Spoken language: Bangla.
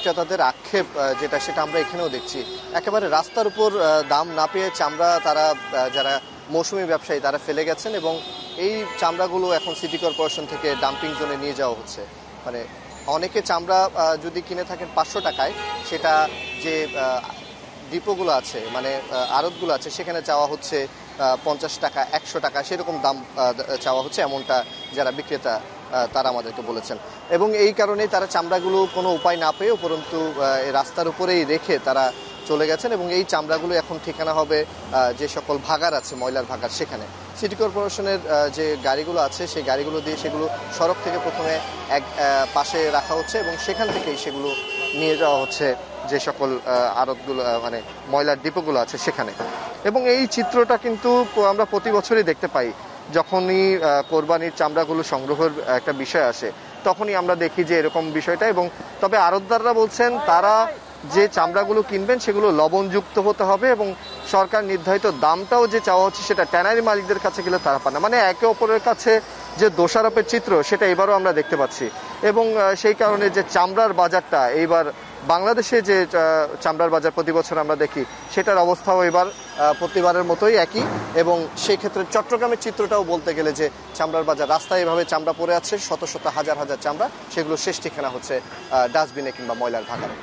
বিক্রেতাদের আক্ষেপ যেটা সেটা আমরা এখানেও দেখছি। একেবারে রাস্তার উপর দাম না পেয়ে চামড়া তারা যারা মৌসুমী ব্যবসায়ী তারা ফেলে গেছেন এবং এই চামড়াগুলো এখন সিটি কর্পোরেশন থেকে ডাম্পিং জোনে নিয়ে যাওয়া হচ্ছে। মানে অনেকে চামড়া যদি কিনে থাকেন 500 টাকায়, সেটা যে ডিপোগুলো আছে মানে আড়তগুলো আছে সেখানে চাওয়া হচ্ছে 50 টাকা 100 টাকা সেরকম দাম চাওয়া হচ্ছে, এমনটা যারা বিক্রেতা তারা আমাদেরকে বলেছেন। এবং এই কারণেই তারা চামড়াগুলো কোনো উপায় না পেয়ে উপরন্তু রাস্তার উপরেই রেখে তারা চলে গেছেন এবং এই চামড়াগুলো এখন ঠিকানা হবে যে সকল ভাগার আছে ময়লার ভাগার সেখানে। সিটি কর্পোরেশনের যে গাড়িগুলো আছে সেই গাড়িগুলো দিয়ে সেগুলো সড়ক থেকে প্রথমে এক পাশে রাখা হচ্ছে এবং সেখান থেকেই সেগুলো নিয়ে যাওয়া হচ্ছে যে সকল আড়তগুলো মানে ময়লার ডিপোগুলো আছে সেখানে। এবং এই চিত্রটা কিন্তু আমরা প্রতি বছরই দেখতে পাই, যখনই কোরবানির চামড়াগুলো সংগ্রহের একটা বিষয় আসে তখনই আমরা দেখি যে এরকম বিষয়টা। এবং তবে আড়তদাররা বলছেন তারা যে চামড়াগুলো কিনবেন সেগুলো লবণযুক্ত হতে হবে এবং সরকার নির্ধারিত দামটাও যে চাওয়া হচ্ছে সেটা ট্যানারি মালিকদের কাছে গেলে তারা পান না। মানে একে অপরের কাছে যে দোষারোপের চিত্র সেটা এবারও আমরা দেখতে পাচ্ছি। এবং সেই কারণে যে চামড়ার বাজারটা এইবার বাংলাদেশে যে চামড়ার বাজার প্রতি বছর আমরা দেখি সেটার অবস্থাও এবার প্রতিবারের মতোই একই। এবং সেই ক্ষেত্রে চট্টগ্রামের চিত্রটাও বলতে গেলে যে চামড়ার বাজার, রাস্তায় এভাবে চামড়া পড়ে আছে শত শত হাজার হাজার চামড়া, সেগুলো শেষ ঠিকানা হচ্ছে ডাস্টবিনে কিংবা ময়লার ভাগারে।